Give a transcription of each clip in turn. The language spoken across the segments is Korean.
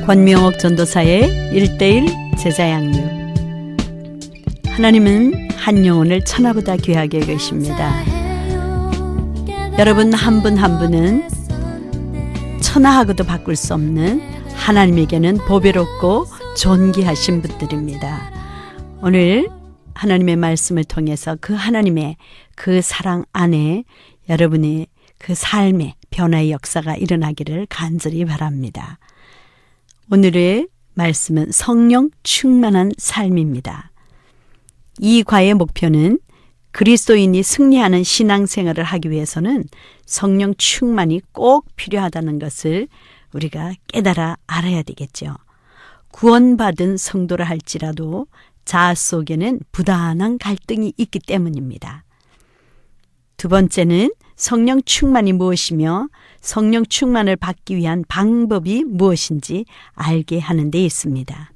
권명옥 전도사의 1:1 제자 양육. 하나님은 한 영혼을 천하보다 귀하게 여기십니다. 여러분 한 분 한 분은 천하하고도 바꿀 수 없는 하나님에게는 보배롭고 존귀하신 분들입니다. 오늘 하나님의 말씀을 통해서 그 하나님의 그 사랑 안에 여러분의 그 삶의 변화의 역사가 일어나기를 간절히 바랍니다. 오늘의 말씀은 성령 충만한 삶입니다. 이 과의 목표는 그리스도인이 승리하는 신앙생활을 하기 위해서는 성령 충만이 꼭 필요하다는 것을 우리가 깨달아 알아야 되겠죠. 구원받은 성도라 할지라도 자아 속에는 부단한 갈등이 있기 때문입니다. 두 번째는 성령 충만이 무엇이며 성령 충만을 받기 위한 방법이 무엇인지 알게 하는 데 있습니다.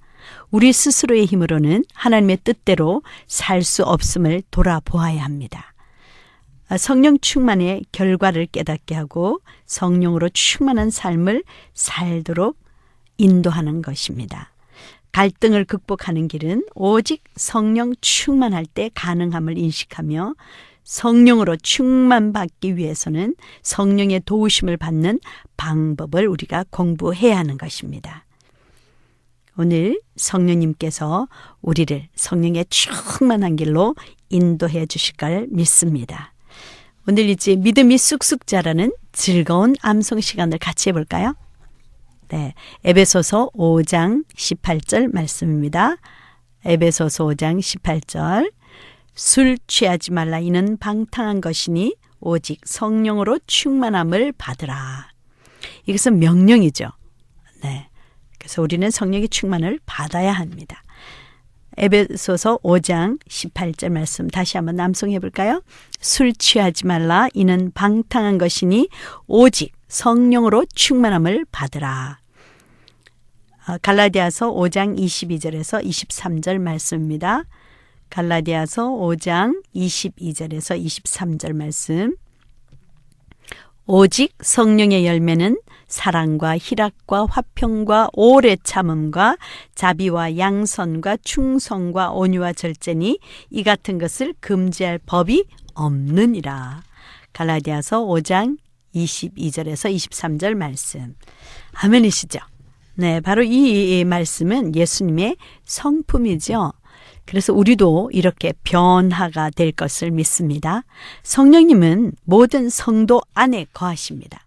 우리 스스로의 힘으로는 하나님의 뜻대로 살 수 없음을 돌아보아야 합니다. 성령 충만의 결과를 깨닫게 하고 성령으로 충만한 삶을 살도록 인도하는 것입니다. 갈등을 극복하는 길은 오직 성령 충만할 때 가능함을 인식하며 성령으로 충만받기 위해서는 성령의 도우심을 받는 방법을 우리가 공부해야 하는 것입니다. 오늘 성령님께서 우리를 성령의 충만한 길로 인도해 주실 걸 믿습니다. 오늘 이제 믿음이 쑥쑥 자라는 즐거운 암송 시간을 같이 해볼까요? 네, 에베소서 5장 18절 말씀입니다. 에베소서 5장 18절. 술 취하지 말라. 이는 방탕한 것이니 오직 성령으로 충만함을 받으라. 이것은 명령이죠. 네. 그래서 우리는 성령의 충만을 받아야 합니다. 에베소서 5장 18절 말씀 다시 한번 낭송해 볼까요? 술 취하지 말라. 이는 방탕한 것이니 오직 성령으로 충만함을 받으라. 갈라디아서 5장 22절에서 23절 말씀입니다. 갈라디아서 5장 22절에서 23절 말씀. 오직 성령의 열매는 사랑과 희락과 화평과 오래 참음과 자비와 양선과 충성과 온유와 절제니 이 같은 것을 금지할 법이 없느니라. 갈라디아서 5장 22절에서 23절 말씀. 아멘이시죠? 네, 바로 이 말씀은 예수님의 성품이죠. 그래서 우리도 이렇게 변화가 될 것을 믿습니다. 성령님은 모든 성도 안에 거하십니다.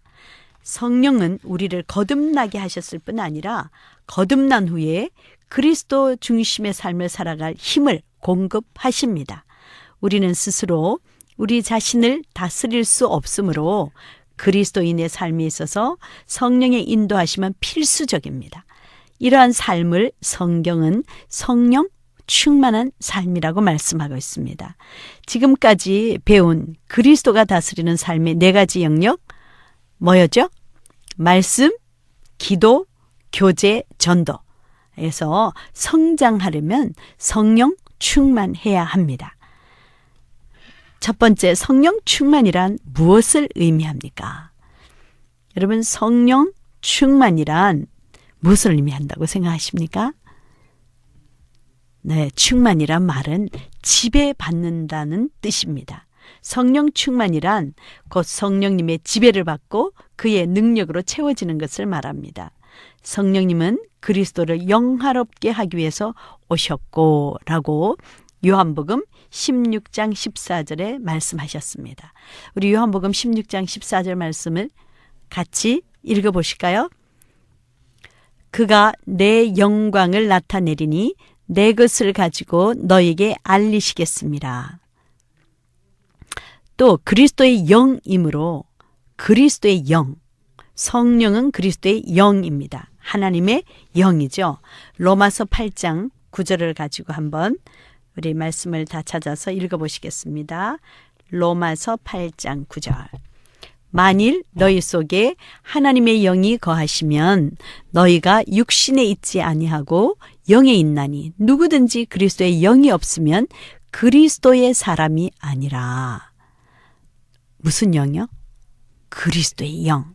성령은 우리를 거듭나게 하셨을 뿐 아니라 거듭난 후에 그리스도 중심의 삶을 살아갈 힘을 공급하십니다. 우리는 스스로 우리 자신을 다스릴 수 없으므로 그리스도인의 삶에 있어서 성령의 인도하심은 필수적입니다. 이러한 삶을 성경은 성령 충만한 삶이라고 말씀하고 있습니다. 지금까지 배운 그리스도가 다스리는 삶의 4가지 영역 뭐였죠? 말씀, 기도, 교제, 전도에서 성장하려면 성령 충만해야 합니다. 첫 번째, 성령 충만이란 무엇을 의미합니까? 여러분, 성령 충만이란 무엇을 의미한다고 생각하십니까? 네, 충만이란 말은 지배받는다는 뜻입니다. 성령 충만이란 곧 성령님의 지배를 받고 그의 능력으로 채워지는 것을 말합니다. 성령님은 그리스도를 영화롭게 하기 위해서 오셨고 라고 요한복음 16장 14절에 말씀하셨습니다. 우리 요한복음 16장 14절 말씀을 같이 읽어보실까요? 그가 내 영광을 나타내리니 내 것을 가지고 너에게 알리시겠습니다. 또 그리스도의 영이므로 그리스도의 영, 성령은 그리스도의 영입니다. 하나님의 영이죠. 로마서 8장 9절을 가지고 한번 우리 말씀을 다 찾아서 읽어보시겠습니다. 로마서 8장 9절. 만일 너희 속에 하나님의 영이 거하시면 너희가 육신에 있지 아니하고 영에 있나니 누구든지 그리스도의 영이 없으면 그리스도의 사람이 아니라. 무슨 영이요? 그리스도의 영.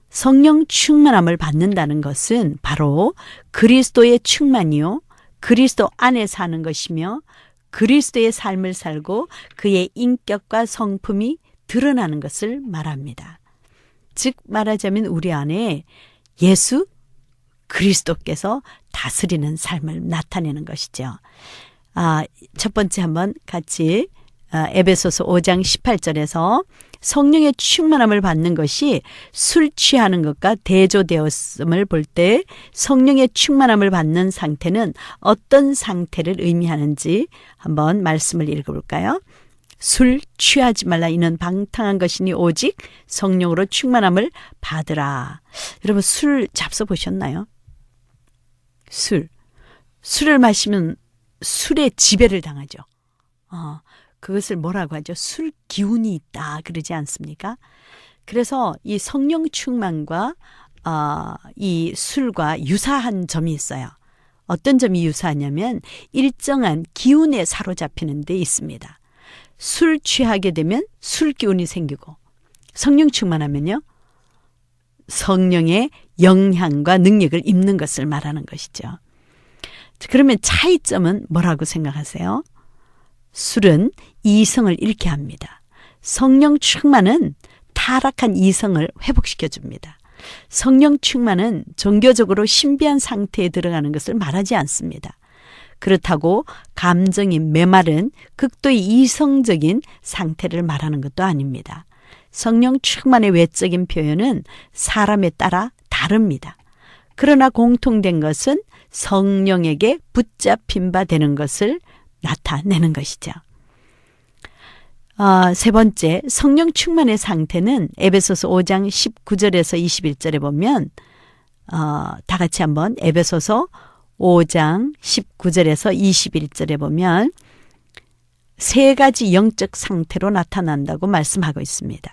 성령 충만함을 받는다는 것은 바로 그리스도의 충만이요, 그리스도 안에 사는 것이며 그리스도의 삶을 살고 그의 인격과 성품이 드러나는 것을 말합니다. 즉 말하자면 우리 안에 예수 그리스도께서 다스리는 삶을 나타내는 것이죠. 첫 번째 한번 같이 에베소서 5장 18절에서 성령의 충만함을 받는 것이 술 취하는 것과 대조되었음을 볼 때 성령의 충만함을 받는 상태는 어떤 상태를 의미하는지 한번 말씀을 읽어볼까요? 술 취하지 말라. 이는 방탕한 것이니 오직 성령으로 충만함을 받으라. 여러분 술 잡숴보셨나요? 술을 마시면 술에 지배를 당하죠. 그것을 뭐라고 하죠? 술 기운이 있다 그러지 않습니까? 그래서 이 성령 충만과 이 술과 유사한 점이 있어요. 어떤 점이 유사하냐면 일정한 기운에 사로잡히는 데 있습니다. 술 취하게 되면 술 기운이 생기고 성령 충만하면요, 성령의 영향과 능력을 입는 것을 말하는 것이죠. 그러면 차이점은 뭐라고 생각하세요? 술은 이성을 잃게 합니다. 성령 충만은 타락한 이성을 회복시켜줍니다. 성령 충만은 종교적으로 신비한 상태에 들어가는 것을 말하지 않습니다. 그렇다고 감정이 메마른 극도의 이성적인 상태를 말하는 것도 아닙니다. 성령 충만의 외적인 표현은 사람에 따라 다릅니다. 그러나 공통된 것은 성령에게 붙잡힌 바 되는 것을 나타내는 것이죠. 세 번째, 성령 충만의 상태는 에베소서 5장 19절에서 21절에 보면 다 같이 한번 에베소서 5장 19절에서 21절에 보면 세 가지 영적 상태로 나타난다고 말씀하고 있습니다.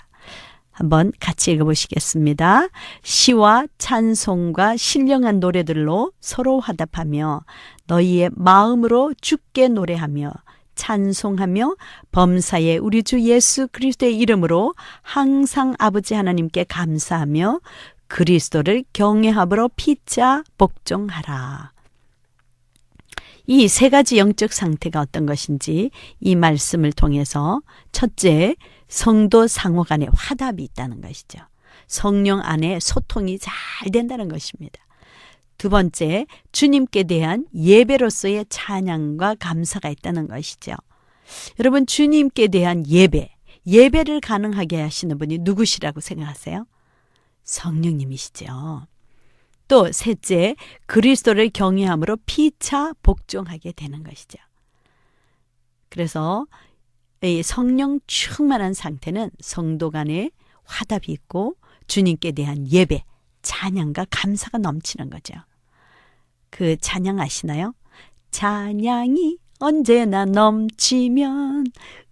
한번 같이 읽어보시겠습니다. 시와 찬송과 신령한 노래들로 서로 화답하며 너희의 마음으로 주께 노래하며 찬송하며 범사에 우리 주 예수 그리스도의 이름으로 항상 아버지 하나님께 감사하며 그리스도를 경외함으로 피차 복종하라. 이 세 가지 영적 상태가 어떤 것인지 이 말씀을 통해서 첫째, 성도 상호 간에 화답이 있다는 것이죠. 성령 안에 소통이 잘 된다는 것입니다. 두 번째, 주님께 대한 예배로서의 찬양과 감사가 있다는 것이죠. 여러분 주님께 대한 예배를 가능하게 하시는 분이 누구시라고 생각하세요? 성령님이시죠. 또 셋째, 그리스도를 경외함으로 피차 복종하게 되는 것이죠. 그래서 이 성령 충만한 상태는 성도 간에 화답이 있고 주님께 대한 예배, 찬양과 감사가 넘치는 거죠. 그 찬양 아시나요? 찬양이 언제나 넘치면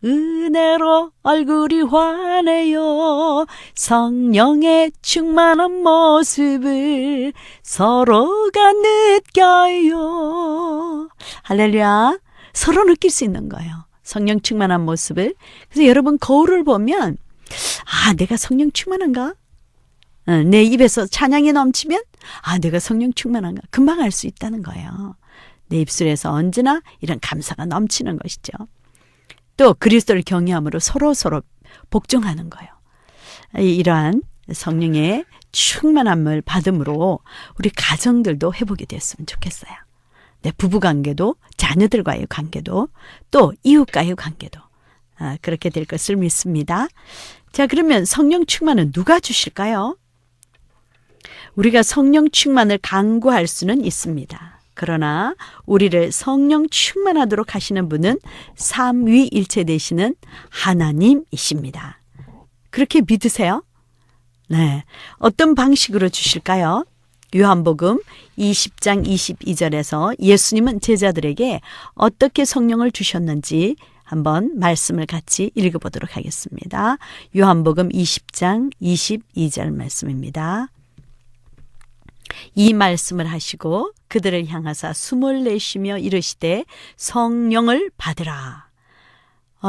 은혜로 얼굴이 환해요. 성령의 충만한 모습을 서로가 느껴요. 할렐루야. 서로 느낄 수 있는 거예요. 성령 충만한 모습을. 그래서 여러분 거울을 보면 내가 성령 충만한가? 내 입에서 찬양이 넘치면 내가 성령 충만한가? 금방 알 수 있다는 거예요. 내 입술에서 언제나 이런 감사가 넘치는 것이죠. 또 그리스도를 경외함으로 서로 복종하는 거예요. 이러한 성령의 충만함을 받음으로 우리 가정들도 회복이 됐으면 좋겠어요. 내 부부관계도, 자녀들과의 관계도, 또 이웃과의 관계도 그렇게 될 것을 믿습니다. 자, 그러면 성령 충만은 누가 주실까요? 우리가 성령 충만을 간구할 수는 있습니다. 그러나 우리를 성령 충만하도록 하시는 분은 삼위일체 되시는 하나님이십니다. 그렇게 믿으세요? 네. 어떤 방식으로 주실까요? 요한복음 20장 22절에서 예수님은 제자들에게 어떻게 성령을 주셨는지 한번 말씀을 같이 읽어보도록 하겠습니다. 요한복음 20장 22절 말씀입니다. 이 말씀을 하시고 그들을 향하사 숨을 내쉬며 이르시되 성령을 받으라.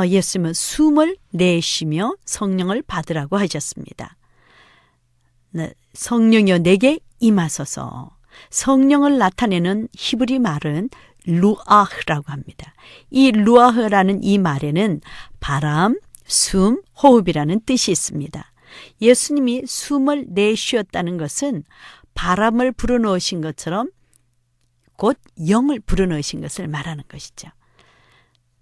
예수님은 숨을 내쉬며 성령을 받으라고 하셨습니다. 네, 성령이여 내게 임하소서. 성령을 나타내는 히브리 말은 루아흐라고 합니다. 이 루아흐라는 이 말에는 바람, 숨, 호흡이라는 뜻이 있습니다. 예수님이 숨을 내쉬었다는 것은 바람을 불어넣으신 것처럼 곧 영을 불어넣으신 것을 말하는 것이죠.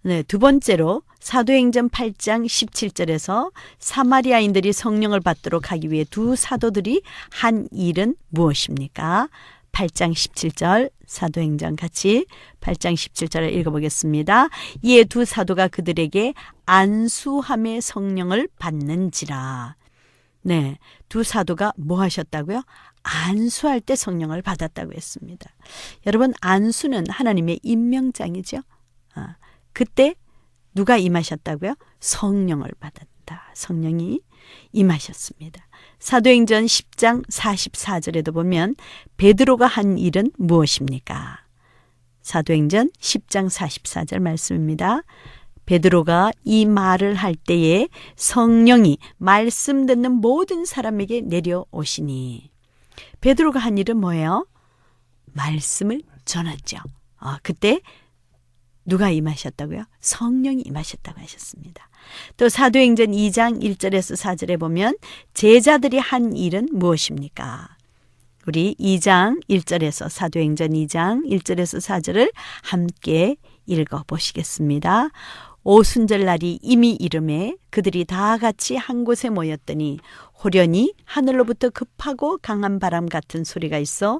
네, 두 번째로 사도행전 8장 17절에서 사마리아인들이 성령을 받도록 하기 위해 두 사도들이 한 일은 무엇입니까? 8장 17절 사도행전 같이 8장 17절을 읽어보겠습니다. 이에 두 사도가 그들에게 안수함의 성령을 받는지라. 네, 두 사도가 뭐 하셨다고요? 안수할 때 성령을 받았다고 했습니다. 여러분, 안수는 하나님의 임명장이죠. 그때 누가 임하셨다고요? 성령을 받았다. 성령이 임하셨습니다. 사도행전 10장 44절에도 보면 베드로가 한 일은 무엇입니까? 사도행전 10장 44절 말씀입니다. 베드로가 이 말을 할 때에 성령이 말씀 듣는 모든 사람에게 내려오시니. 베드로가 한 일은 뭐예요? 말씀을 전했죠. 그때 누가 임하셨다고요? 성령이 임하셨다고 하셨습니다. 또 사도행전 2장 1절에서 4절에 보면 제자들이 한 일은 무엇입니까? 우리 2장 1절에서 사도행전 2장 1절에서 4절을 함께 읽어보시겠습니다. 오순절 날이 이미 이름에 그들이 다 같이 한 곳에 모였더니 호련히 하늘로부터 급하고 강한 바람 같은 소리가 있어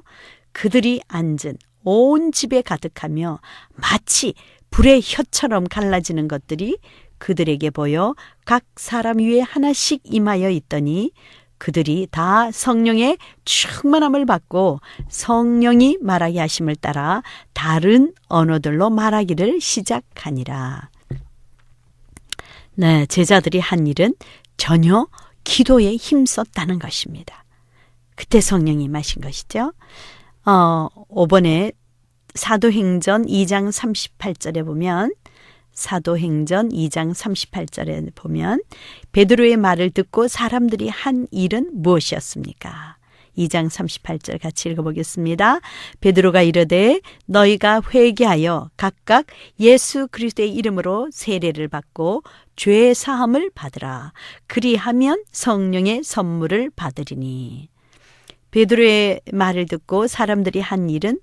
그들이 앉은 온 집에 가득하며 마치 불의 혀처럼 갈라지는 것들이 그들에게 보여 각 사람 위에 하나씩 임하여 있더니 그들이 다 성령의 충만함을 받고 성령이 말하게 하심을 따라 다른 언어들로 말하기를 시작하니라. 네, 제자들이 한 일은 전혀 기도에 힘썼다는 것입니다. 그때 성령이 임하신 것이죠. 5번에 사도행전 2장 38절에 보면 사도행전 2장 38절에 보면 베드로의 말을 듣고 사람들이 한 일은 무엇이었습니까? 2장 38절 같이 읽어보겠습니다. 베드로가 이르되 너희가 회개하여 각각 예수 그리스도의 이름으로 세례를 받고 죄 사함을 받으라. 그리하면 성령의 선물을 받으리니. 베드로의 말을 듣고 사람들이 한 일은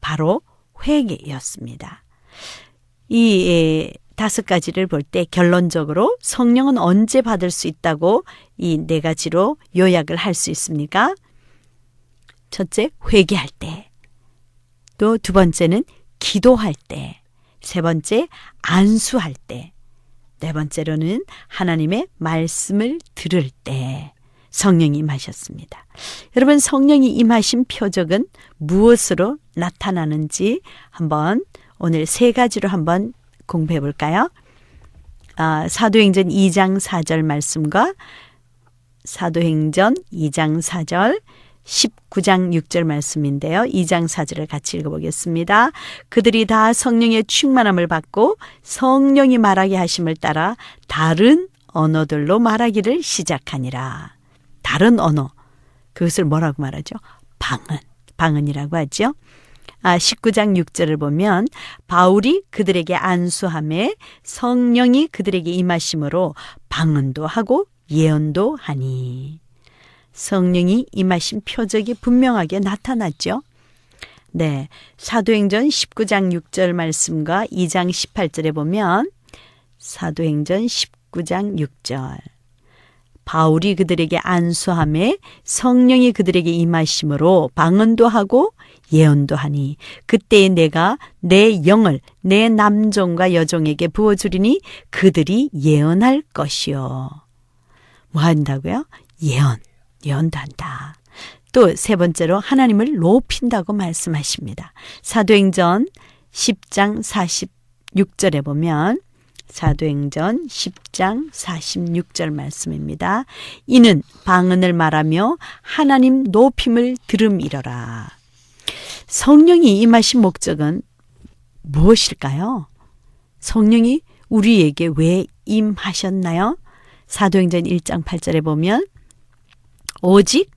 바로 회개였습니다. 이 5가지를 볼 때 결론적으로 성령은 언제 받을 수 있다고 이 4가지로 요약을 할 수 있습니까? 첫째, 회개할 때. 또 두 번째는 기도할 때. 세 번째, 안수할 때. 네 번째로는 하나님의 말씀을 들을 때 성령이 임하셨습니다. 여러분, 성령이 임하신 표적은 무엇으로 나타나는지 한번 오늘 3가지로 한번 공부해 볼까요? 사도행전 2장 4절 말씀과 사도행전 2장 4절 19장 6절 말씀인데요. 2장 4절을 같이 읽어보겠습니다. 그들이 다 성령의 충만함을 받고 성령이 말하게 하심을 따라 다른 언어들로 말하기를 시작하니라. 다른 언어, 그것을 뭐라고 말하죠? 방언이라고 하죠. 19장 6절을 보면 바울이 그들에게 안수하매 성령이 그들에게 임하심으로 방언도 하고 예언도 하니. 성령이 임하신 표적이 분명하게 나타났죠. 네, 사도행전 19장 6절 말씀과 2장 18절에 보면 사도행전 19장 6절 바울이 그들에게 안수하매 성령이 그들에게 임하심으로 방언도 하고 예언도 하니 그때에 내가 내 영을 내 남종과 여종에게 부어주리니 그들이 예언할 것이요. 뭐 한다고요? 예언도 한다. 또 세 번째로 하나님을 높인다고 말씀하십니다. 사도행전 10장 46절에 보면 사도행전 10장 46절 말씀입니다. 이는 방언을 말하며 하나님 높임을 들음이러라. 성령이 임하신 목적은 무엇일까요? 성령이 우리에게 왜 임하셨나요? 사도행전 1장 8절에 보면 오직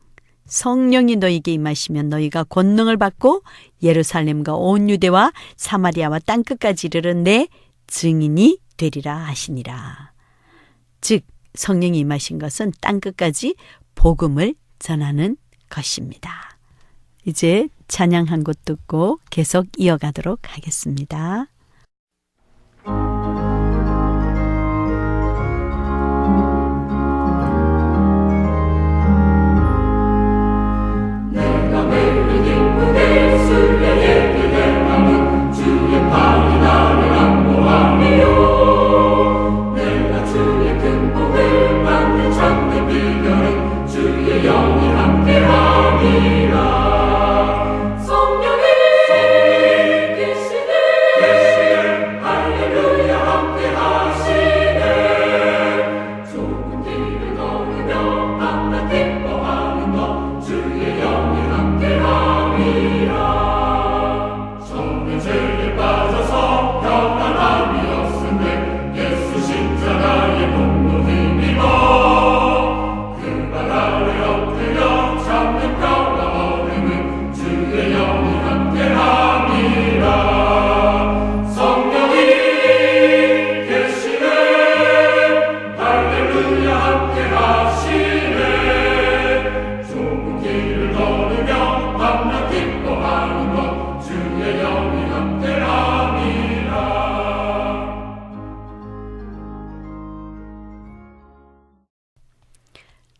성령이 너희에게 임하시면 너희가 권능을 받고 예루살렘과 온 유대와 사마리아와 땅끝까지 이르는 내 증인이 되리라 하시니라. 즉 성령이 임하신 것은 땅끝까지 복음을 전하는 것입니다. 이제 찬양 한 곡 듣고 계속 이어가도록 하겠습니다.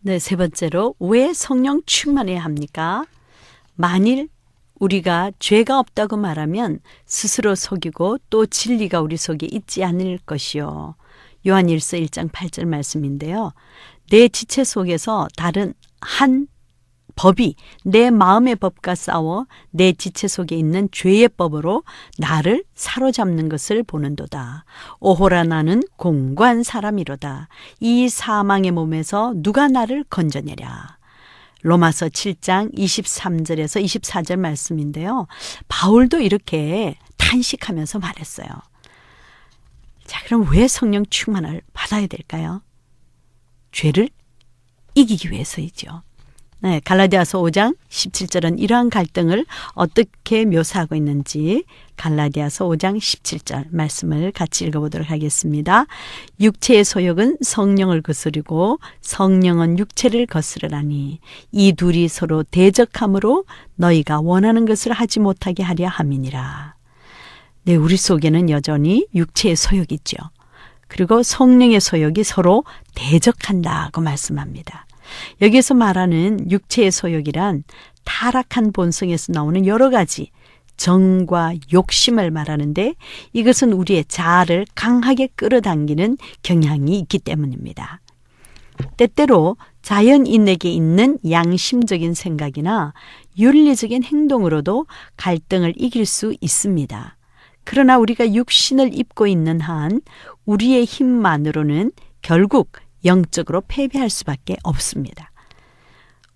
네, 세 번째로 왜 성령 충만해야 합니까? 만일 우리가 죄가 없다고 말하면 스스로 속이고 또 진리가 우리 속에 있지 않을 것이요. 요한일서 1장 8절 말씀인데요. 내 지체 속에서 다른 한 법이 내 마음의 법과 싸워 내 지체 속에 있는 죄의 법으로 나를 사로잡는 것을 보는도다. 오호라 나는 공고한 사람이로다. 이 사망의 몸에서 누가 나를 건져내랴. 로마서 7장 23절에서 24절 말씀인데요. 바울도 이렇게 탄식하면서 말했어요. 자, 그럼 왜 성령 충만을 받아야 될까요? 죄를 이기기 위해서이죠. 네, 갈라디아서 5장 17절은 이러한 갈등을 어떻게 묘사하고 있는지 갈라디아서 5장 17절 말씀을 같이 읽어보도록 하겠습니다. 육체의 소욕은 성령을 거스르고 성령은 육체를 거스르라니 이 둘이 서로 대적함으로 너희가 원하는 것을 하지 못하게 하려 함이니라. 네, 우리 속에는 여전히 육체의 소욕이 있죠. 그리고 성령의 소욕이 서로 대적한다고 말씀합니다. 여기서 말하는 육체의 소욕이란 타락한 본성에서 나오는 여러 가지 정과 욕심을 말하는데 이것은 우리의 자아를 강하게 끌어당기는 경향이 있기 때문입니다. 때때로 자연인에게 있는 양심적인 생각이나 윤리적인 행동으로도 갈등을 이길 수 있습니다. 그러나 우리가 육신을 입고 있는 한 우리의 힘만으로는 결국 영적으로 패배할 수밖에 없습니다.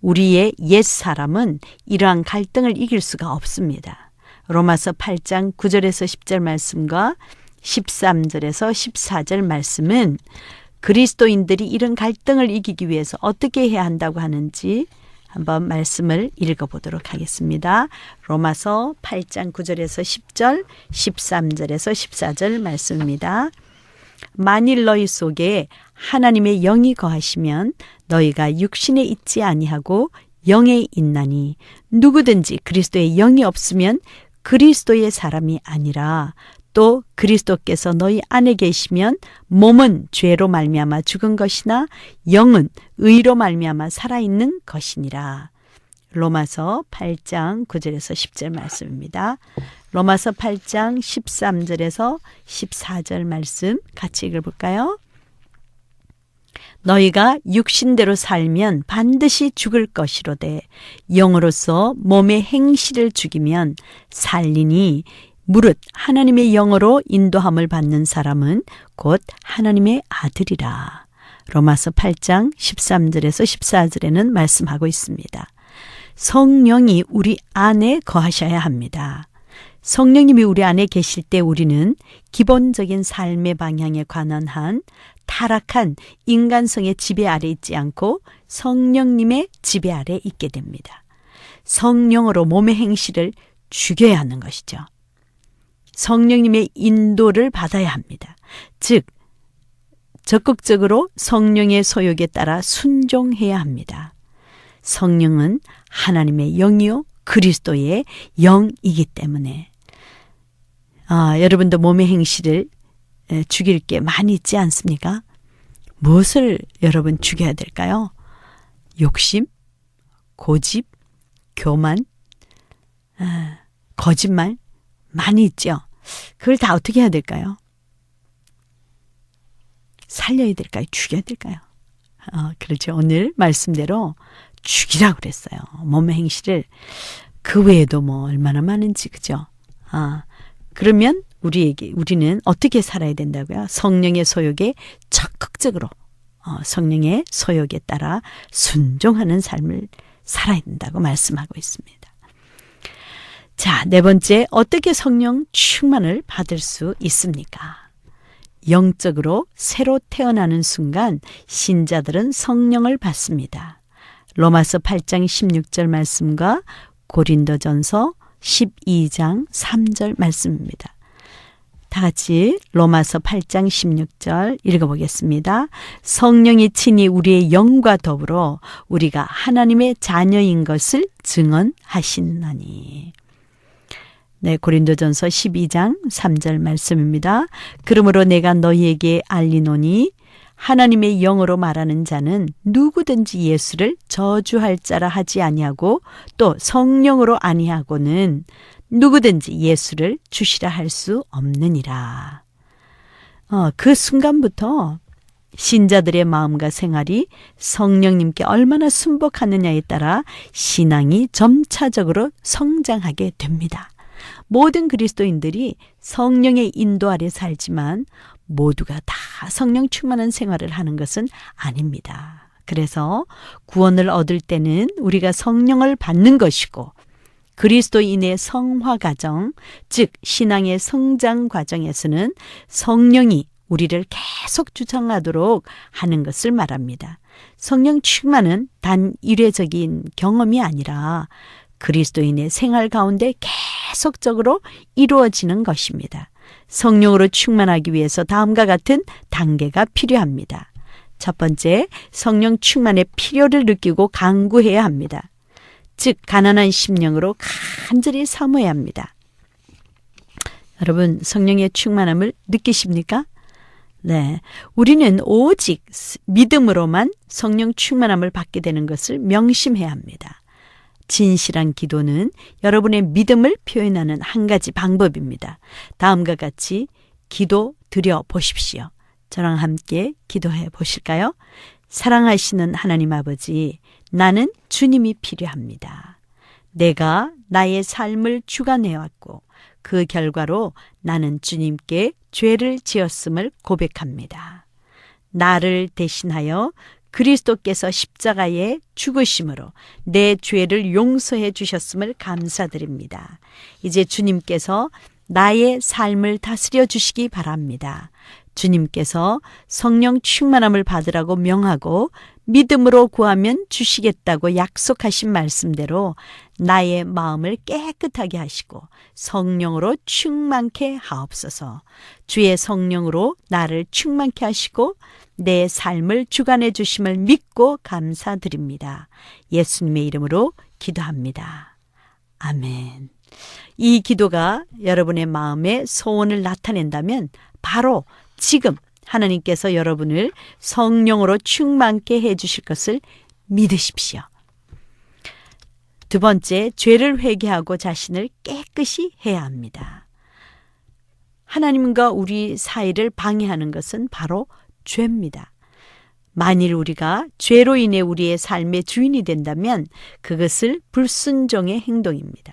우리의 옛사람은 이러한 갈등을 이길 수가 없습니다. 로마서 8장 9절에서 10절 말씀과 13절에서 14절 말씀은 그리스도인들이 이런 갈등을 이기기 위해서 어떻게 해야 한다고 하는지 한번 말씀을 읽어보도록 하겠습니다. 로마서 8장 9절에서 10절, 13절에서 14절 말씀입니다. 만일 너희 속에 하나님의 영이 거하시면 너희가 육신에 있지 아니하고 영에 있나니 누구든지 그리스도의 영이 없으면 그리스도의 사람이 아니라 또 그리스도께서 너희 안에 계시면 몸은 죄로 말미암아 죽은 것이나 영은 의로 말미암아 살아있는 것이니라. 로마서 8장 9절에서 10절 말씀입니다. 로마서 8장 13절에서 14절 말씀 같이 읽어볼까요? 너희가 육신대로 살면 반드시 죽을 것이로되 영으로서 몸의 행실을 죽이면 살리니 무릇 하나님의 영으로 인도함을 받는 사람은 곧 하나님의 아들이라. 로마서 8장 13절에서 14절에는 말씀하고 있습니다. 성령이 우리 안에 거하셔야 합니다. 성령님이 우리 안에 계실 때 우리는 기본적인 삶의 방향에 관한 한 타락한 인간성의 지배 아래 있지 않고 성령님의 지배 아래 있게 됩니다. 성령으로 몸의 행실을 죽여야 하는 것이죠. 성령님의 인도를 받아야 합니다. 즉 적극적으로 성령의 소욕에 따라 순종해야 합니다. 성령은 하나님의 영이요 그리스도의 영이기 때문에 여러분도 몸의 행실을 죽일 게 많이 있지 않습니까? 무엇을 여러분 죽여야 될까요? 욕심, 고집, 교만, 거짓말 많이 있죠. 그걸 다 어떻게 해야 될까요? 살려야 될까요? 죽여야 될까요? 그렇죠. 오늘 말씀대로 죽이라고 그랬어요. 몸의 행실을. 그 외에도 뭐 얼마나 많은지, 그죠? 그러면 우리는 어떻게 살아야 된다고요? 성령의 소욕에 적극적으로 성령의 소욕에 따라 순종하는 삶을 살아야 된다고 말씀하고 있습니다. 자, 네 번째, 어떻게 성령 충만을 받을 수 있습니까? 영적으로 새로 태어나는 순간 신자들은 성령을 받습니다. 로마서 8장 16절 말씀과 고린도전서 12장 3절 말씀입니다. 다 같이 로마서 8장 16절 읽어보겠습니다. 성령이 친히 우리의 영과 더불어 우리가 하나님의 자녀인 것을 증언하시나니. 네, 고린도전서 12장 3절 말씀입니다. 그러므로 내가 너희에게 알리노니 하나님의 영으로 말하는 자는 누구든지 예수를 저주할 자라 하지 아니하고 또 성령으로 아니하고는 누구든지 예수를 주시라 할 수 없느니라. 그 순간부터 신자들의 마음과 생활이 성령님께 얼마나 순복하느냐에 따라 신앙이 점차적으로 성장하게 됩니다. 모든 그리스도인들이 성령의 인도 아래 살지만 모두가 다 성령 충만한 생활을 하는 것은 아닙니다. 그래서 구원을 얻을 때는 우리가 성령을 받는 것이고 그리스도인의 성화 과정, 즉 신앙의 성장 과정에서는 성령이 우리를 계속 주장하도록 하는 것을 말합니다. 성령 충만은 단 일회적인 경험이 아니라 그리스도인의 생활 가운데 계속적으로 이루어지는 것입니다. 성령으로 충만하기 위해서 다음과 같은 단계가 필요합니다. 첫 번째, 성령 충만의 필요를 느끼고 간구해야 합니다. 즉 가난한 심령으로 간절히 사모해야 합니다. 여러분 성령의 충만함을 느끼십니까? 네, 우리는 오직 믿음으로만 성령 충만함을 받게 되는 것을 명심해야 합니다. 진실한 기도는 여러분의 믿음을 표현하는 한 가지 방법입니다. 다음과 같이 기도 드려 보십시오. 저랑 함께 기도해 보실까요? 사랑하시는 하나님 아버지, 나는 주님이 필요합니다. 내가 나의 삶을 주관해왔고 그 결과로 나는 주님께 죄를 지었음을 고백합니다. 나를 대신하여 그리스도께서 십자가에 죽으심으로 내 죄를 용서해 주셨음을 감사드립니다. 이제 주님께서 나의 삶을 다스려 주시기 바랍니다. 주님께서 성령 충만함을 받으라고 명하고 믿음으로 구하면 주시겠다고 약속하신 말씀대로 나의 마음을 깨끗하게 하시고 성령으로 충만케 하옵소서. 주의 성령으로 나를 충만케 하시고 내 삶을 주관해 주심을 믿고 감사드립니다. 예수님의 이름으로 기도합니다. 아멘. 이 기도가 여러분의 마음에 소원을 나타낸다면 바로 지금 하나님께서 여러분을 성령으로 충만케 해주실 것을 믿으십시오. 두 번째, 죄를 회개하고 자신을 깨끗이 해야 합니다. 하나님과 우리 사이를 방해하는 것은 바로 죄입니다. 만일 우리가 죄로 인해 우리의 삶의 주인이 된다면 그것을 불순종의 행동입니다.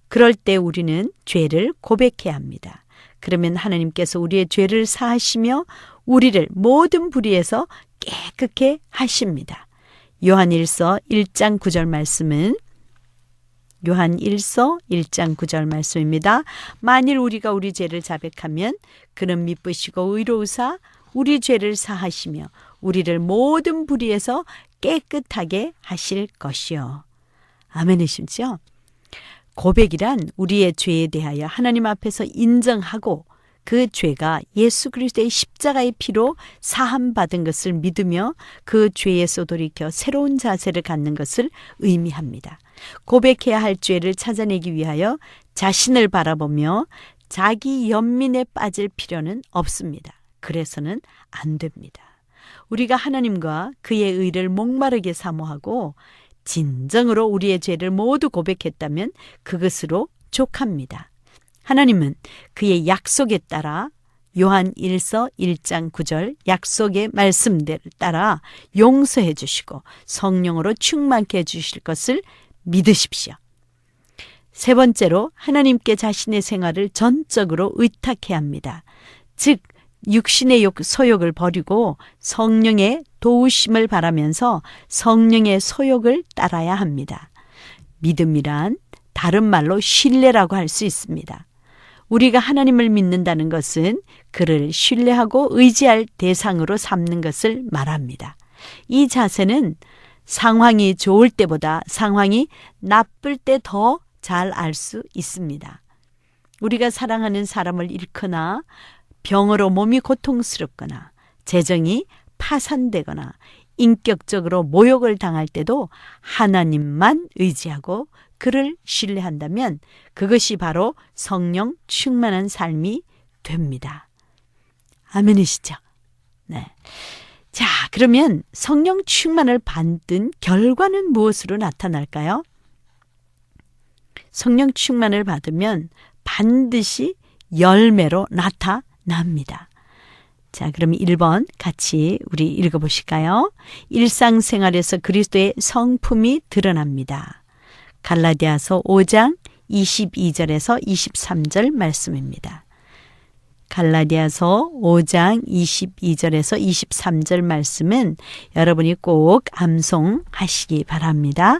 그럴 때 우리는 죄를 고백해야 합니다. 그러면 하나님께서 우리의 죄를 사하시며 우리를 모든 불의에서 깨끗게 하십니다. 요한일서 1장 9절 말씀은 요한일서 1장 9절 말씀입니다. 만일 우리가 우리 죄를 자백하면 그는 미쁘시고 의로우사 우리 죄를 사하시며 우리를 모든 불의에서 깨끗하게 하실 것이요. 아멘이시죠? 고백이란 우리의 죄에 대하여 하나님 앞에서 인정하고 그 죄가 예수 그리스도의 십자가의 피로 사함받은 것을 믿으며 그 죄에서 돌이켜 새로운 자세를 갖는 것을 의미합니다. 고백해야 할 죄를 찾아내기 위하여 자신을 바라보며 자기 연민에 빠질 필요는 없습니다. 그래서는 안 됩니다. 우리가 하나님과 그의 의를 목마르게 사모하고 진정으로 우리의 죄를 모두 고백했다면 그것으로 족합니다. 하나님은 그의 약속에 따라 요한 1서 1장 9절 약속의 말씀대로 따라 용서해 주시고 성령으로 충만케 해 주실 것을 믿으십시오. 세 번째로 하나님께 자신의 생활을 전적으로 의탁해야 합니다. 즉 육신의 소욕을 버리고 성령의 도우심을 바라면서 성령의 소욕을 따라야 합니다. 믿음이란 다른 말로 신뢰라고 할 수 있습니다. 우리가 하나님을 믿는다는 것은 그를 신뢰하고 의지할 대상으로 삼는 것을 말합니다. 이 자세는 상황이 좋을 때보다 상황이 나쁠 때 더 잘 알 수 있습니다. 우리가 사랑하는 사람을 잃거나 병으로 몸이 고통스럽거나 재정이 파산되거나 인격적으로 모욕을 당할 때도 하나님만 의지하고 그를 신뢰한다면 그것이 바로 성령 충만한 삶이 됩니다. 아멘이시죠? 네. 자, 그러면 성령 충만을 받은 결과는 무엇으로 나타날까요? 성령 충만을 받으면 반드시 열매로 나타납니다. 자, 그럼 1번 같이 우리 읽어보실까요? 일상생활에서 그리스도의 성품이 드러납니다. 갈라디아서 5장 22절에서 23절 말씀입니다. 갈라디아서 5장 22절에서 23절 말씀은 여러분이 꼭 암송하시기 바랍니다.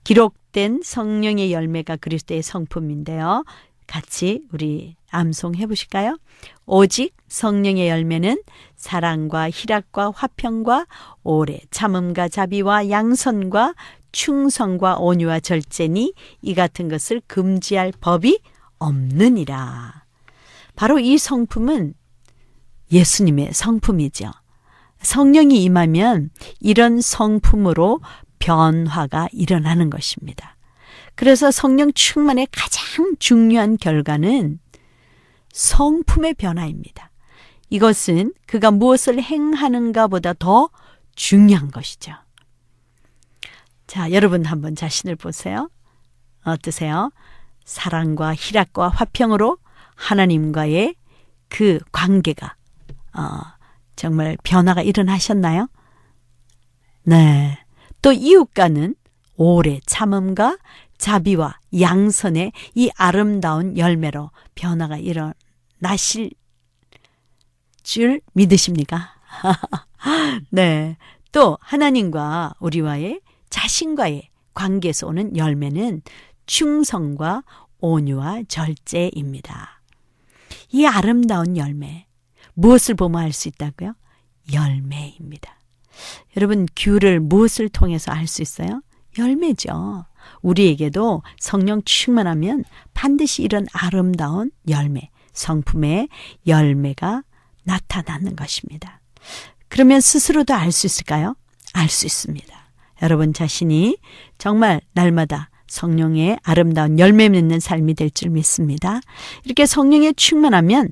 기록된 성령의 열매가 그리스도의 성품인데요. 같이 우리 암송해 보실까요? 오직 성령의 열매는 사랑과 희락과 화평과 오래 참음과 자비와 양선과 충성과 온유와 절제니 이 같은 것을 금지할 법이 없느니라. 바로 이 성품은 예수님의 성품이죠. 성령이 임하면 이런 성품으로 변화가 일어나는 것입니다. 그래서 성령 충만의 가장 중요한 결과는 성품의 변화입니다. 이것은 그가 무엇을 행하는가 보다 더 중요한 것이죠. 자, 여러분 한번 자신을 보세요. 어떠세요? 사랑과 희락과 화평으로 하나님과의 그 관계가 정말 변화가 일어나셨나요? 네. 또 이웃과는 오래 참음과 자비와 양선의 이 아름다운 열매로 변화가 일어나실 줄 믿으십니까? 네. 또 하나님과 우리와의 자신과의 관계에서 오는 열매는 충성과 온유와 절제입니다. 이 아름다운 열매, 무엇을 보면 알 수 있다고요? 열매입니다. 여러분, 귤을 무엇을 통해서 알 수 있어요? 열매죠. 우리에게도 성령 충만하면 반드시 이런 아름다운 열매, 성품의 열매가 나타나는 것입니다. 그러면 스스로도 알 수 있을까요? 알 수 있습니다. 여러분 자신이 정말 날마다 성령의 아름다운 열매 맺는 삶이 될 줄 믿습니다. 이렇게 성령에 충만하면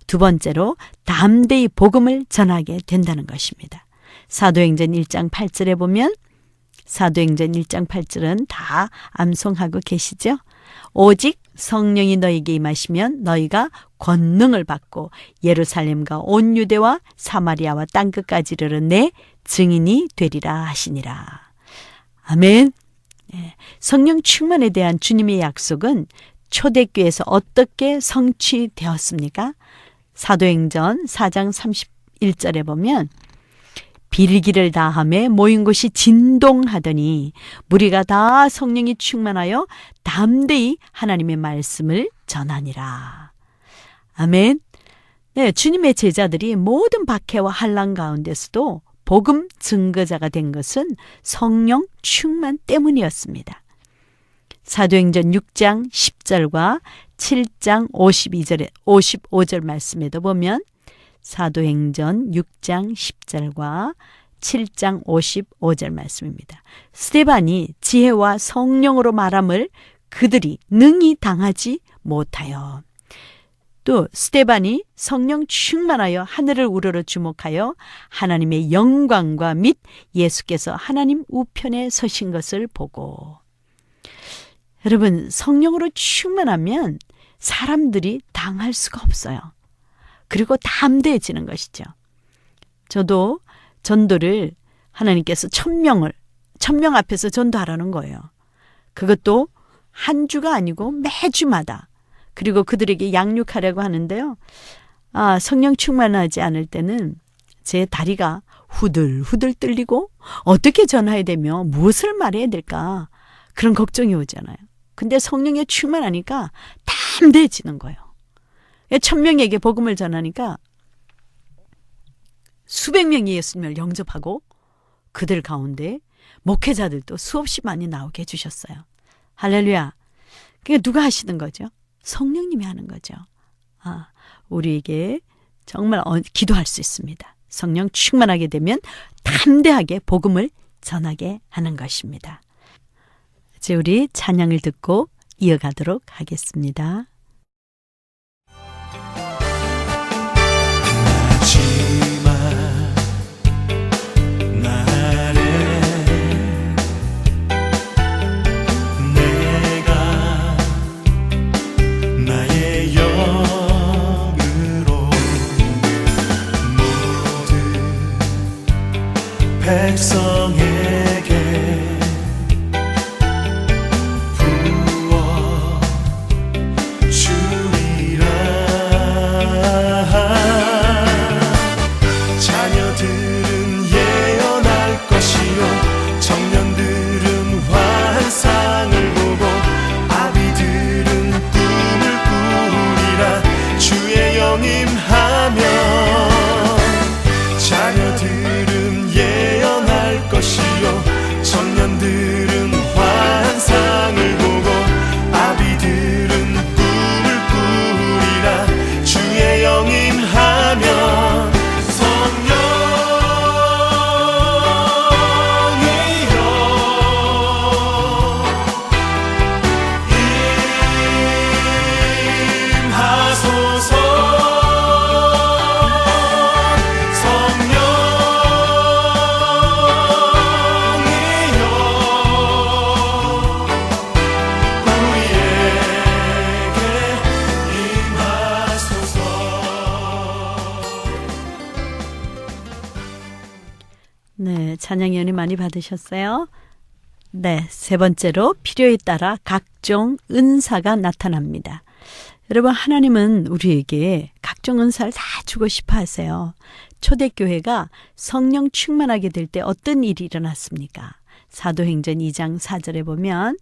두 번째로 담대히 복음을 전하게 된다는 것입니다. 사도행전 1장 8절에 보면 사도행전 1장 8절은 다 암송하고 계시죠? 오직 성령이 너희에게 임하시면 너희가 권능을 받고 예루살렘과 온 유대와 사마리아와 땅끝까지 이르러 내 증인이 되리라 하시니라. 아멘. 성령 충만에 대한 주님의 약속은 초대교회에서 어떻게 성취되었습니까? 사도행전 4장 31절에 보면 빌기를 다하며 모인 곳이 진동하더니 무리가 다 성령이 충만하여 담대히 하나님의 말씀을 전하니라. 아멘. 네, 주님의 제자들이 모든 박해와 환난 가운데서도 복음 증거자가 된 것은 성령 충만 때문이었습니다. 사도행전 6장 10절과 7장 55절 말씀에도 보면 사도행전 6장 10절과 7장 55절 말씀입니다. 스데반이 지혜와 성령으로 말함을 그들이 능히 당하지 못하여, 또 스데반이 성령 충만하여 하늘을 우러러 주목하여 하나님의 영광과 및 예수께서 하나님 우편에 서신 것을 보고. 여러분, 성령으로 충만하면 사람들이 당할 수가 없어요. 그리고 담대해지는 것이죠. 저도 전도를 하나님께서 1000명 앞에서 전도하라는 거예요. 그것도 한 주가 아니고 매주마다. 그리고 그들에게 양육하려고 하는데요. 성령 충만하지 않을 때는 제 다리가 후들후들 떨리고 어떻게 전화해야 되며 무엇을 말해야 될까, 그런 걱정이 오잖아요. 근데 성령에 충만하니까 담대해지는 거예요. 1000명에게 복음을 전하니까 수백 명이 예수님을 영접하고 그들 가운데 목회자들도 수없이 많이 나오게 해주셨어요. 할렐루야. 그게 누가 하시는 거죠? 성령님이 하는 거죠. 우리에게 정말 기도할 수 있습니다. 성령 충만하게 되면 담대하게 복음을 전하게 하는 것입니다. 이제 우리 찬양을 듣고 이어가도록 하겠습니다. 백성에게 부어 주리라. 자녀들은 예언할 것이요 청년들은 환상을 보고 아비들은 꿈을 꾸리라. 주의 영임하며 자녀들은 예언할 것이요 청년들은 환상을 보고 아비들은 꿈을 꾸리라. 주의 영임하면 성령이여 임하소서. 네, 찬양의 은혜 많이 받으셨어요? 네, 세 번째로 필요에 따라 각종 은사가 나타납니다. 여러분, 하나님은 우리에게 각종 은사를 다 주고 싶어 하세요. 초대교회가 성령 충만하게 될 때 어떤 일이 일어났습니까? 사도행전 2장 4절에 보면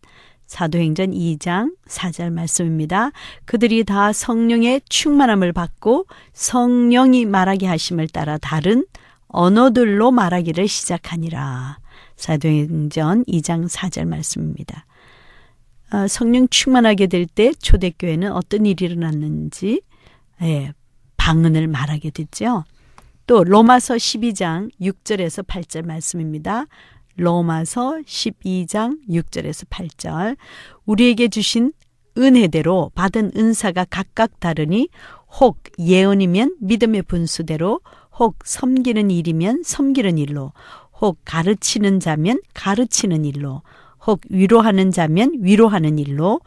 사도행전 2장 4절 말씀입니다. 그들이 다 성령의 충만함을 받고 성령이 말하게 하심을 따라 다른 언어들로 말하기를 시작하니라. 사도행전 2장 4절 말씀입니다. 성령 충만하게 될 때 초대교회는 어떤 일이 일어났는지 방언을 말하게 됐죠. 또 로마서 12장 6절에서 8절 말씀입니다. 로마서 12장 6절에서 8절. 우리에게 주신 은혜대로 받은 은사가 각각 다르니 혹 예언이면 믿음의 분수대로, 혹 섬기는 일이면 섬기는 일로, 혹 가르치는 자면 가르치는 일로, 혹 위로하는 자면 위로하는 일로,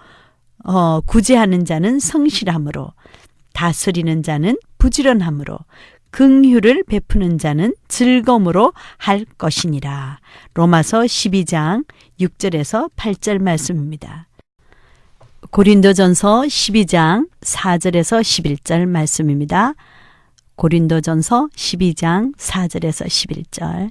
구제하는 자는 성실함으로, 다스리는 자는 부지런함으로, 긍휼을 베푸는 자는 즐거움으로 할 것이니라. 로마서 12장 6절에서 8절 말씀입니다. 고린도전서 12장 4절에서 11절 말씀입니다. 고린도전서 12장 4절에서 11절.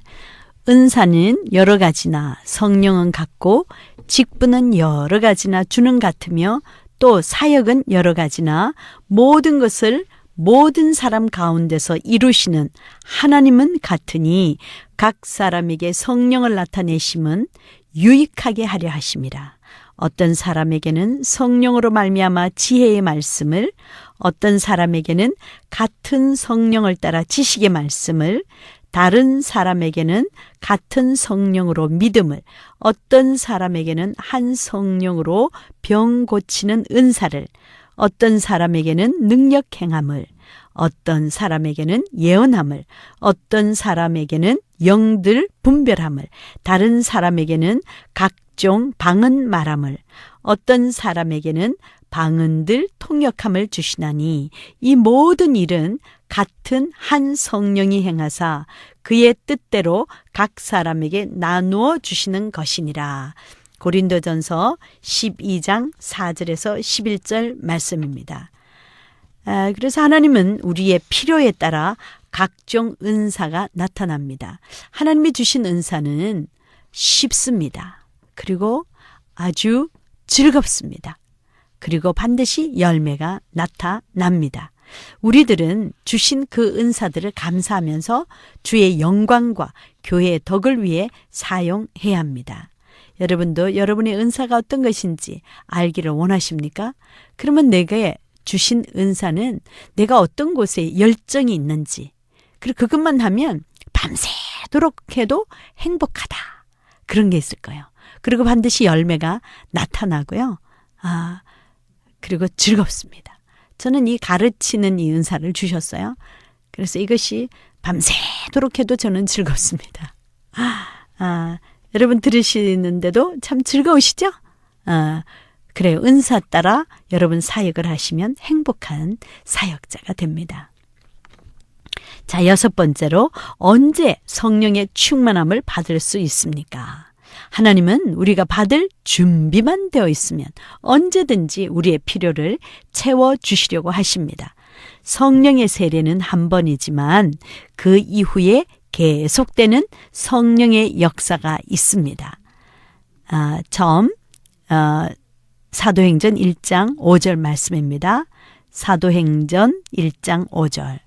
은사는 여러 가지나 성령은 같고 직분은 여러 가지나 주는 같으며 또 사역은 여러 가지나 모든 것을 모든 사람 가운데서 이루시는 하나님은 같으니 각 사람에게 성령을 나타내심은 유익하게 하려 하심이라. 어떤 사람에게는 성령으로 말미암아 지혜의 말씀을, 어떤 사람에게는 같은 성령을 따라 지식의 말씀을, 다른 사람에게는 같은 성령으로 믿음을, 어떤 사람에게는 한 성령으로 병 고치는 은사를, 어떤 사람에게는 능력 행함을, 어떤 사람에게는 예언함을, 어떤 사람에게는 영들 분별함을, 다른 사람에게는 각종 방언 말함을, 어떤 사람에게는 방언들 통역함을 주시나니 이 모든 일은 같은 한 성령이 행하사 그의 뜻대로 각 사람에게 나누어 주시는 것이니라. 고린도전서 12장 4절에서 11절 말씀입니다. 그래서 하나님은 우리의 필요에 따라 각종 은사가 나타납니다. 하나님이 주신 은사는 쉽습니다. 그리고 아주 즐겁습니다. 그리고 반드시 열매가 나타납니다. 우리들은 주신 그 은사들을 감사하면서 주의 영광과 교회의 덕을 위해 사용해야 합니다. 여러분도 여러분의 은사가 어떤 것인지 알기를 원하십니까? 그러면 내게 주신 은사는 내가 어떤 곳에 열정이 있는지, 그리고 그것만 하면 밤새도록 해도 행복하다. 그런 게 있을 거예요. 그리고 반드시 열매가 나타나고요. 그리고 즐겁습니다. 저는 이 가르치는 이 은사를 주셨어요. 그래서 이것이 밤새도록 해도 저는 즐겁습니다. 여러분 들으시는데도 참 즐거우시죠? 그래요. 은사 따라 여러분 사역을 하시면 행복한 사역자가 됩니다. 자, 6번째로 언제 성령의 충만함을 받을 수 있습니까? 하나님은 우리가 받을 준비만 되어 있으면 언제든지 우리의 필요를 채워주시려고 하십니다. 성령의 세례는 한 번이지만 그 이후에 계속되는 성령의 역사가 있습니다. 사도행전 1장 5절 말씀입니다. 사도행전 1장 5절.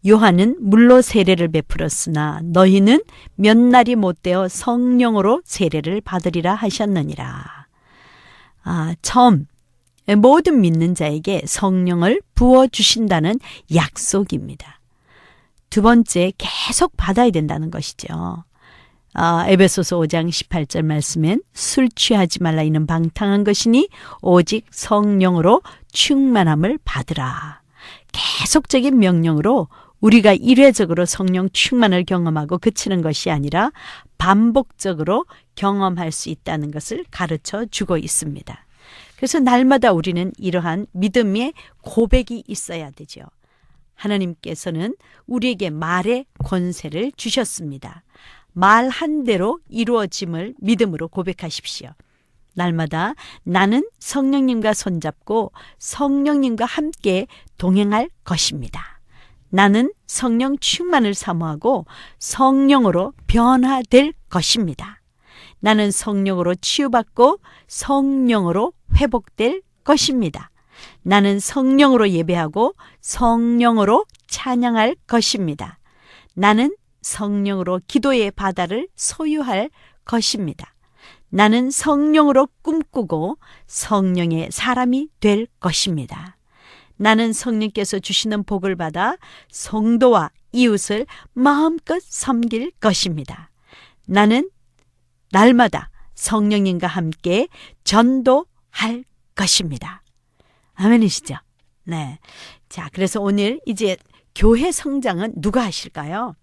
요한은 물로 세례를 베풀었으나 너희는 몇 날이 못되어 성령으로 세례를 받으리라 하셨느니라. 처음 모든 믿는 자에게 성령을 부어주신다는 약속입니다. 두 번째, 계속 받아야 된다는 것이죠. 에베소서 5장 18절 말씀엔 술 취하지 말라 이는 방탕한 것이니 오직 성령으로 충만함을 받으라. 계속적인 명령으로 우리가 일회적으로 성령 충만을 경험하고 그치는 것이 아니라 반복적으로 경험할 수 있다는 것을 가르쳐 주고 있습니다. 그래서 날마다 우리는 이러한 믿음의 고백이 있어야 되죠. 하나님께서는 우리에게 말의 권세를 주셨습니다. 말한 대로 이루어짐을 믿음으로 고백하십시오. 날마다 나는 성령님과 손잡고 성령님과 함께 동행할 것입니다. 나는 성령 충만을 사모하고 성령으로 변화될 것입니다. 나는 성령으로 치유받고 성령으로 회복될 것입니다. 나는 성령으로 예배하고 성령으로 찬양할 것입니다. 나는 성령으로 기도의 바다를 소유할 것입니다. 나는 성령으로 꿈꾸고 성령의 사람이 될 것입니다. 나는 성령께서 주시는 복을 받아 성도와 이웃을 마음껏 섬길 것입니다. 나는 날마다 성령님과 함께 전도할 것입니다. 아멘이시죠? 네. 자, 그래서 오늘 이제 교회 성장은 누가 하실까요?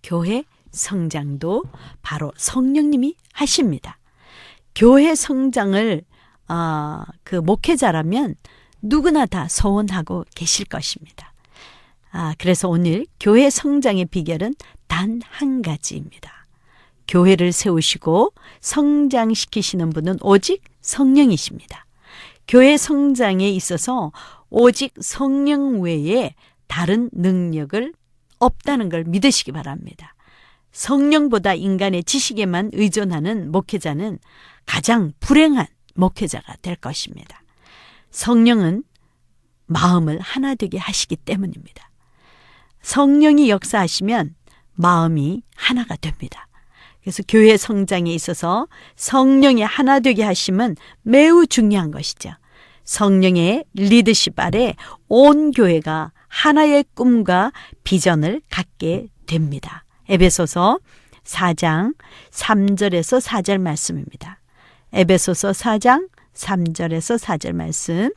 교회 성장도 바로 성령님이 하십니다. 교회 성장을 그 목회자라면 누구나 다 소원하고 계실 것입니다. 그래서 오늘 교회 성장의 비결은 단 한 가지입니다. 교회를 세우시고 성장시키시는 분은 오직 성령이십니다. 교회 성장에 있어서 오직 성령 외에 다른 능력을 없다는 걸 믿으시기 바랍니다. 성령보다 인간의 지식에만 의존하는 목회자는 가장 불행한 목회자가 될 것입니다. 성령은 마음을 하나 되게 하시기 때문입니다. 성령이 역사하시면 마음이 하나가 됩니다. 그래서 교회 성장에 있어서 성령이 하나 되게 하심은 매우 중요한 것이죠. 성령의 리더십 아래 온 교회가 하나의 꿈과 비전을 갖게 됩니다. 에베소서 4장 3절에서 4절 말씀입니다. 에베소서 4장 3절에서 4절 말씀.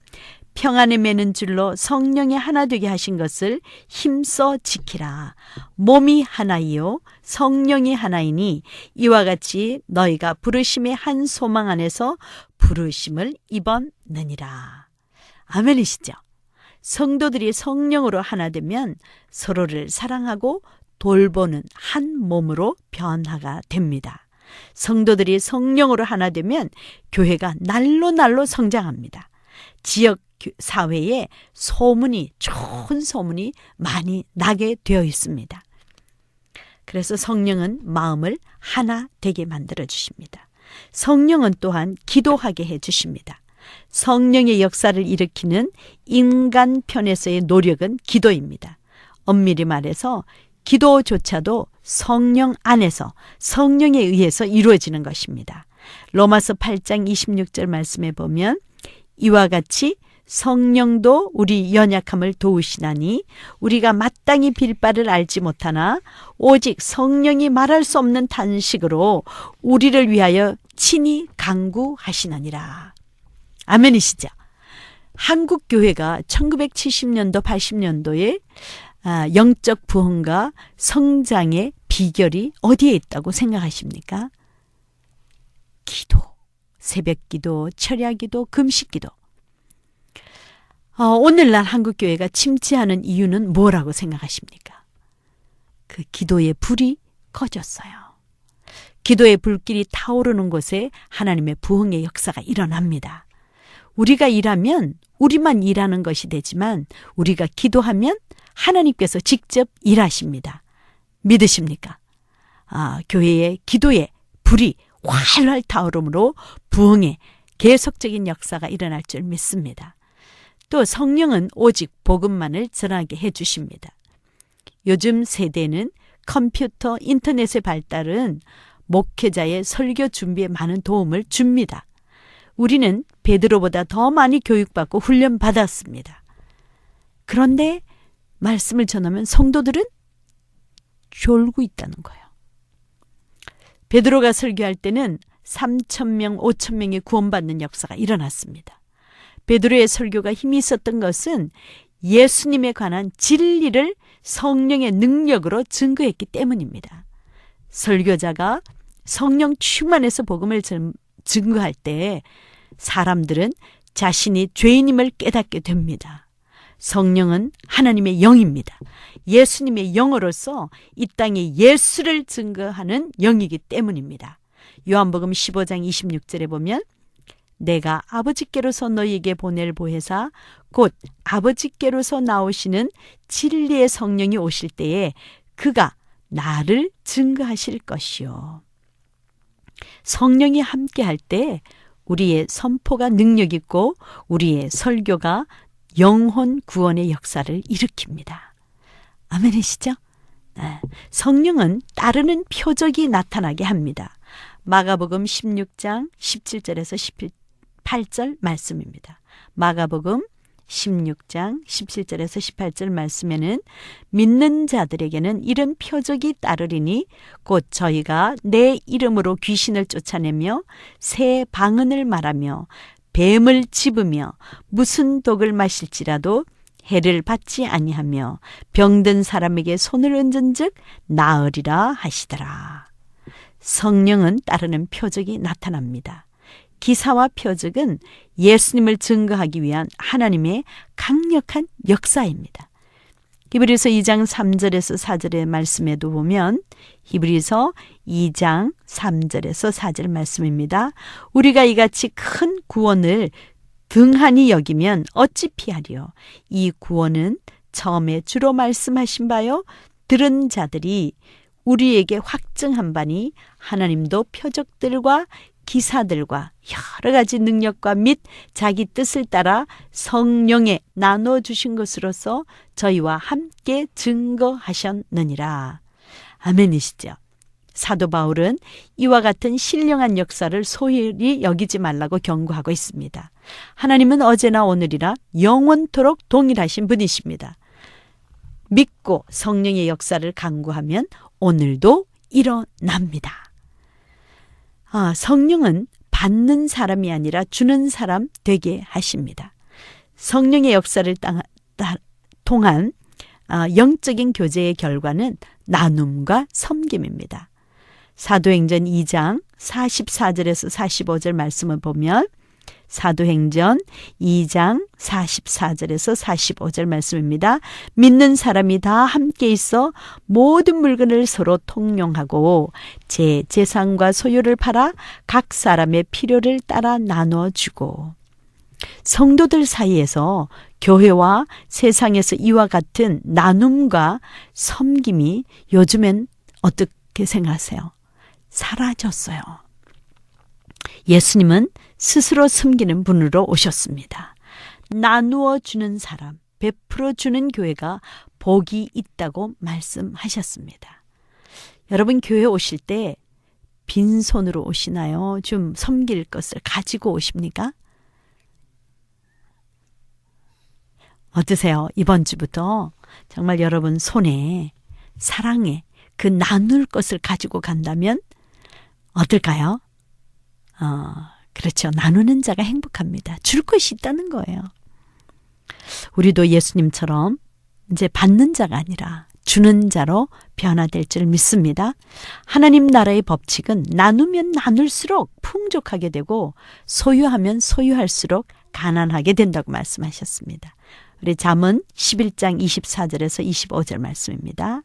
평안에 매는 줄로 성령이 하나 되게 하신 것을 힘써 지키라. 몸이 하나이요 성령이 하나이니 이와 같이 너희가 부르심의 한 소망 안에서 부르심을 입었느니라. 아멘이시죠? 성도들이 성령으로 하나 되면 서로를 사랑하고 돌보는 한 몸으로 변화가 됩니다. 성도들이 성령으로 하나 되면 교회가 날로 성장합니다. 지역 사회에 좋은 소문이 많이 나게 되어 있습니다. 그래서 성령은 마음을 하나 되게 만들어 주십니다. 성령은 또한 기도하게 해 주십니다. 성령의 역사를 일으키는 인간 편에서의 노력은 기도입니다. 엄밀히 말해서 기도조차도 성령 안에서 성령에 의해서 이루어지는 것입니다. 로마서 8장 26절 말씀에 보면 이와 같이 성령도 우리 연약함을 도우시나니 우리가 마땅히 빌 바를 알지 못하나 오직 성령이 말할 수 없는 탄식으로 우리를 위하여 친히 간구하시느니라. 아멘이시죠? 한국 교회가 1970년도 80년도에 영적 부흥과 성장의 비결이 어디에 있다고 생각하십니까? 기도, 새벽기도, 철야기도, 금식기도. 오늘날 한국교회가 침체하는 이유는 뭐라고 생각하십니까? 그 기도의 불이 꺼졌어요. 기도의 불길이 타오르는 곳에 하나님의 부흥의 역사가 일어납니다. 우리가 일하면 우리만 일하는 것이 되지만 우리가 기도하면 하나님께서 직접 일하십니다. 믿으십니까? 교회의 기도의 불이 활활 타오름으로 부흥의 계속적인 역사가 일어날 줄 믿습니다. 또 성령은 오직 복음만을 전하게 해주십니다. 요즘 세대는 컴퓨터, 인터넷의 발달은 목회자의 설교 준비에 많은 도움을 줍니다. 우리는 베드로보다 더 많이 교육받고 훈련받았습니다. 그런데 말씀을 전하면 성도들은 졸고 있다는 거예요. 베드로가 설교할 때는 3,000명, 5,000명이 구원받는 역사가 일어났습니다. 베드로의 설교가 힘이 있었던 것은 예수님에 관한 진리를 성령의 능력으로 증거했기 때문입니다. 설교자가 성령 충만해서 복음을 증거할 때 사람들은 자신이 죄인임을 깨닫게 됩니다. 성령은 하나님의 영입니다. 예수님의 영으로서 이 땅에 예수를 증거하는 영이기 때문입니다. 요한복음 15장 26절에 보면 내가 아버지께로서 너희에게 보낼 보혜사 곧 아버지께로서 나오시는 진리의 성령이 오실 때에 그가 나를 증거하실 것이요. 성령이 함께할 때 우리의 선포가 능력 있고 우리의 설교가 영혼 구원의 역사를 일으킵니다. 아멘이시죠? 네. 성령은 따르는 표적이 나타나게 합니다. 마가복음 16장 17절에서 18절 말씀입니다. 마가복음 16장 17절에서 18절 말씀에는 믿는 자들에게는 이런 표적이 따르리니 곧 저희가 내 이름으로 귀신을 쫓아내며 새 방언을 말하며 뱀을 집으며 무슨 독을 마실지라도 해를 받지 아니하며 병든 사람에게 손을 얹은즉 나으리라 하시더라. 성령은 따르는 표적이 나타납니다. 기사와 표적은 예수님을 증거하기 위한 하나님의 강력한 역사입니다. 히브리서 2장 3절에서 4절의 말씀에도 보면 히브리서 2장 3절에서 4절 말씀입니다. 우리가 이같이 큰 구원을 등한히 여기면 어찌 피하리요. 이 구원은 처음에 주로 말씀하신 바요 들은 자들이 우리에게 확증한 바니 하나님도 표적들과 기사들과 여러 가지 능력과 및 자기 뜻을 따라 성령에 나눠주신 것으로서 저희와 함께 증거하셨느니라. 아멘이시죠? 사도 바울은 이와 같은 신령한 역사를 소홀히 여기지 말라고 경고하고 있습니다. 하나님은 어제나 오늘이나 영원토록 동일하신 분이십니다. 믿고 성령의 역사를 간구하면 오늘도 일어납니다. 성령은 받는 사람이 아니라 주는 사람 되게 하십니다. 성령의 역사를 통한 영적인 교제의 결과는 나눔과 섬김입니다. 사도행전 2장 44절에서 45절 말씀을 보면 사도행전 2장 44절에서 45절 말씀입니다. 믿는 사람이 다 함께 있어 모든 물건을 서로 통용하고 제 재산과 소유를 팔아 각 사람의 필요를 따라 나눠주고. 성도들 사이에서 교회와 세상에서 이와 같은 나눔과 섬김이 요즘엔 어떻게 생각하세요? 사라졌어요. 예수님은 스스로 섬기는 분으로 오셨습니다. 나누어 주는 사람, 베풀어 주는 교회가 복이 있다고 말씀하셨습니다. 여러분 교회 오실 때 빈손으로 오시나요? 좀 섬길 것을 가지고 오십니까? 어떠세요? 이번 주부터 정말 여러분 손에 사랑에 그 나눌 것을 가지고 간다면 어떨까요? 그렇죠. 나누는 자가 행복합니다. 줄 것이 있다는 거예요. 우리도 예수님처럼 이제 받는 자가 아니라 주는 자로 변화될 줄 믿습니다. 하나님 나라의 법칙은 나누면 나눌수록 풍족하게 되고 소유하면 소유할수록 가난하게 된다고 말씀하셨습니다. 우리 잠언 11장 24절에서 25절 말씀입니다.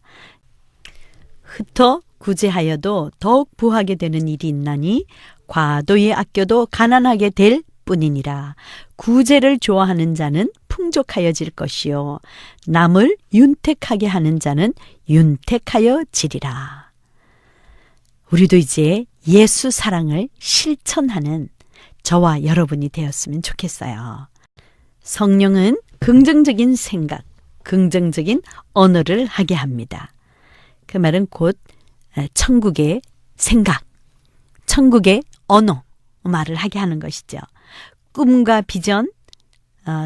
흩어 구제하여도 더욱 부하게 되는 일이 있나니 과도히 아껴도 가난하게 될 뿐이니라. 구제를 좋아하는 자는 풍족하여질 것이요 남을 윤택하게 하는 자는 윤택하여지리라. 우리도 이제 예수 사랑을 실천하는 저와 여러분이 되었으면 좋겠어요. 성령은 긍정적인 생각, 긍정적인 언어를 하게 합니다. 그 말은 곧 천국의 생각, 천국의 언어 말을 하게 하는 것이죠. 꿈과 비전,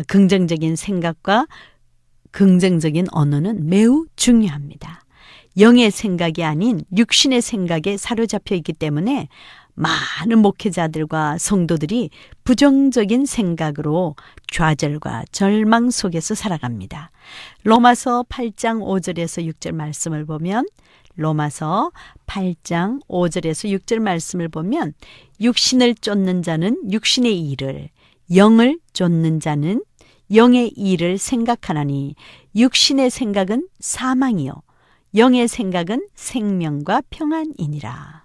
긍정적인 생각과 긍정적인 언어는 매우 중요합니다. 영의 생각이 아닌 육신의 생각에 사로잡혀 있기 때문에 많은 목회자들과 성도들이 부정적인 생각으로 좌절과 절망 속에서 살아갑니다. 로마서 8장 5절에서 6절 말씀을 보면 로마서 8장 5절에서 6절 말씀을 보면 육신을 쫓는 자는 육신의 일을 영을 쫓는 자는 영의 일을 생각하나니 육신의 생각은 사망이요 영의 생각은 생명과 평안이니라.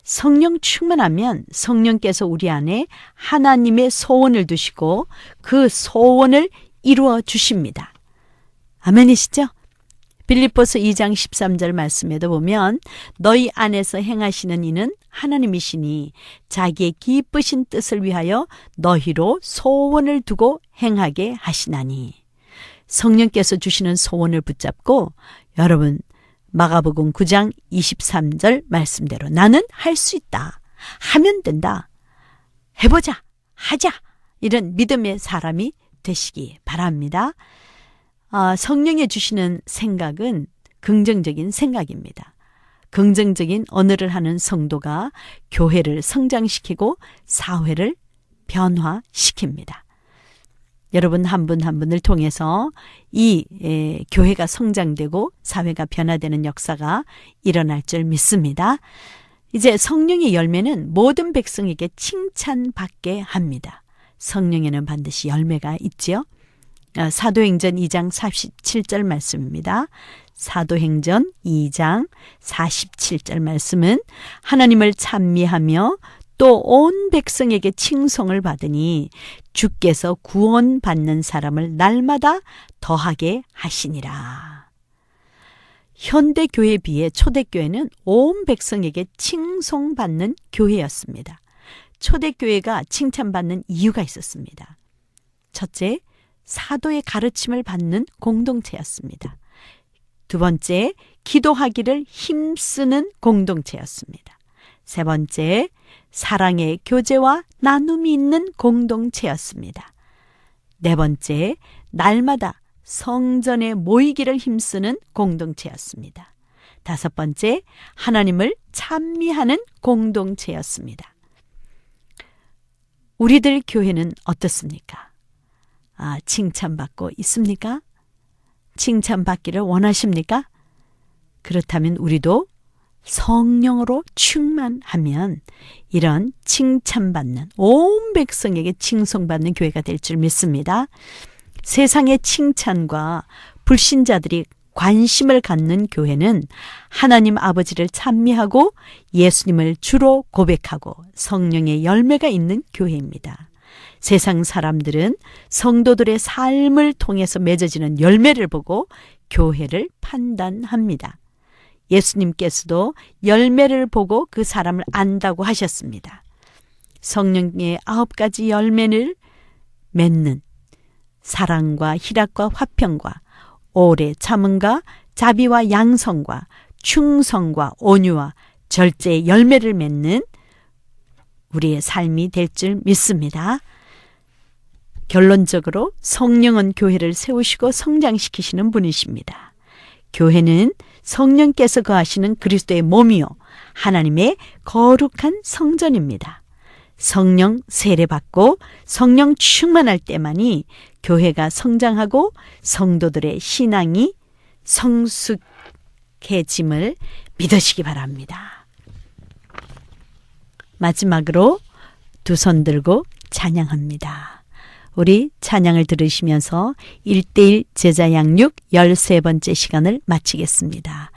성령 충만하면 성령께서 우리 안에 하나님의 소원을 두시고 그 소원을 이루어 주십니다. 아멘이시죠? 빌립보서 2장 13절 말씀에도 보면 너희 안에서 행하시는 이는 하나님이시니 자기의 기쁘신 뜻을 위하여 너희로 소원을 두고 행하게 하시나니. 성령께서 주시는 소원을 붙잡고 여러분 마가복음 9장 23절 말씀대로 나는 할 수 있다. 하면 된다. 해보자. 하자. 이런 믿음의 사람이 되시기 바랍니다. 성령이 주시는 생각은 긍정적인 생각입니다. 긍정적인 언어를 하는 성도가 교회를 성장시키고 사회를 변화시킵니다. 여러분 한 분 한 분을 통해서 이 교회가 성장되고 사회가 변화되는 역사가 일어날 줄 믿습니다. 이제 성령의 열매는 모든 백성에게 칭찬받게 합니다. 성령에는 반드시 열매가 있지요. 사도행전 2장 47절 말씀입니다. 사도행전 2장 47절 말씀은 하나님을 찬미하며 또 온 백성에게 칭송을 받으니 주께서 구원받는 사람을 날마다 더하게 하시니라. 현대교회에 비해 초대교회는 온 백성에게 칭송받는 교회였습니다. 초대교회가 칭찬받는 이유가 있었습니다. 첫째, 사도의 가르침을 받는 공동체였습니다. 두 번째, 기도하기를 힘쓰는 공동체였습니다. 세 번째, 사랑의 교제와 나눔이 있는 공동체였습니다. 네 번째, 날마다 성전에 모이기를 힘쓰는 공동체였습니다. 다섯 번째, 하나님을 찬미하는 공동체였습니다. 우리들 교회는 어떻습니까? 칭찬받고 있습니까? 칭찬받기를 원하십니까? 그렇다면 우리도 성령으로 충만하면 이런 칭찬받는, 온 백성에게 칭송받는 교회가 될 줄 믿습니다. 세상의 칭찬과 불신자들이 관심을 갖는 교회는 하나님 아버지를 찬미하고 예수님을 주로 고백하고 성령의 열매가 있는 교회입니다. 세상 사람들은 성도들의 삶을 통해서 맺어지는 열매를 보고 교회를 판단합니다. 예수님께서도 열매를 보고 그 사람을 안다고 하셨습니다. 성령의 9가지 열매를 맺는 사랑과 희락과 화평과 오래 참음과 자비와 양성과 충성과 온유와 절제의 열매를 맺는 우리의 삶이 될 줄 믿습니다. 결론적으로 성령은 교회를 세우시고 성장시키시는 분이십니다. 교회는 성령께서 거하시는 그리스도의 몸이요 하나님의 거룩한 성전입니다. 성령 세례받고 성령 충만할 때만이 교회가 성장하고 성도들의 신앙이 성숙해짐을 믿으시기 바랍니다. 마지막으로 두 손 들고 찬양합니다. 우리 찬양을 들으시면서 1:1 제자 양육 13번째 시간을 마치겠습니다.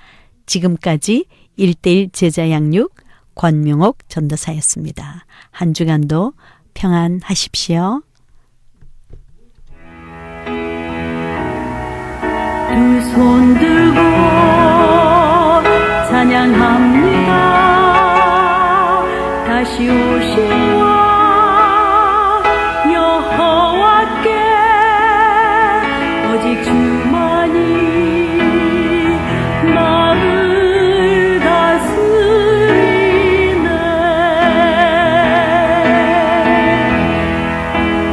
지금까지 1:1 제자 양육 권명옥 전도사였습니다. 한 주간도 평안하십시오. 두 손 들고 찬양합니다. 다시 오실 여호와께 오직 주만이 나를 다스리네.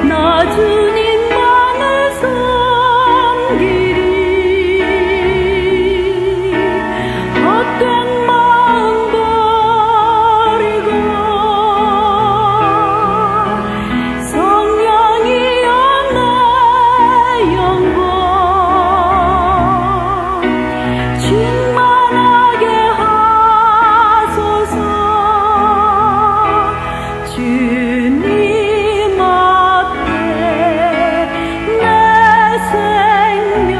나 주님만을 섬기리. 헛된 마음 버리고 성령이여 내 영혼 충만하게 하소서. 주님 앞에 내 생명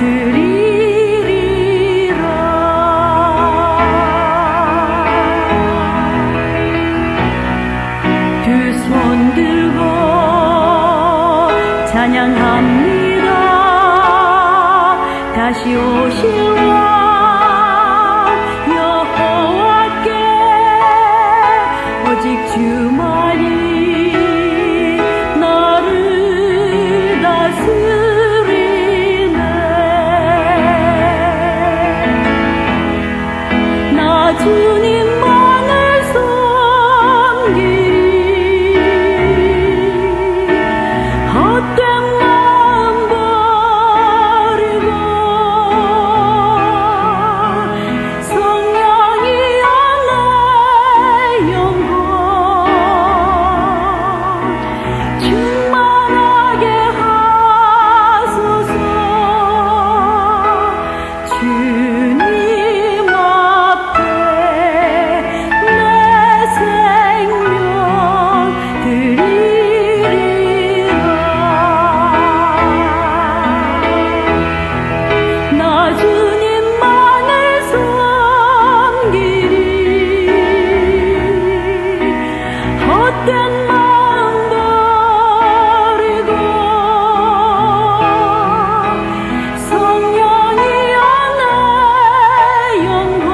드리리라. 두 손 들고 찬양합니다. 다시 오실 왕 여호와께 오직 주만이 나를 다스리네. 나 주님만을 섬기리. 헛된 마음 버리고 성령이여 내 영혼 충만하게 하소서. 주님 앞에 내 생명 드리리라. 나 주님만을 섬기리. 헛된 마음 버리고 성령이여 내 영혼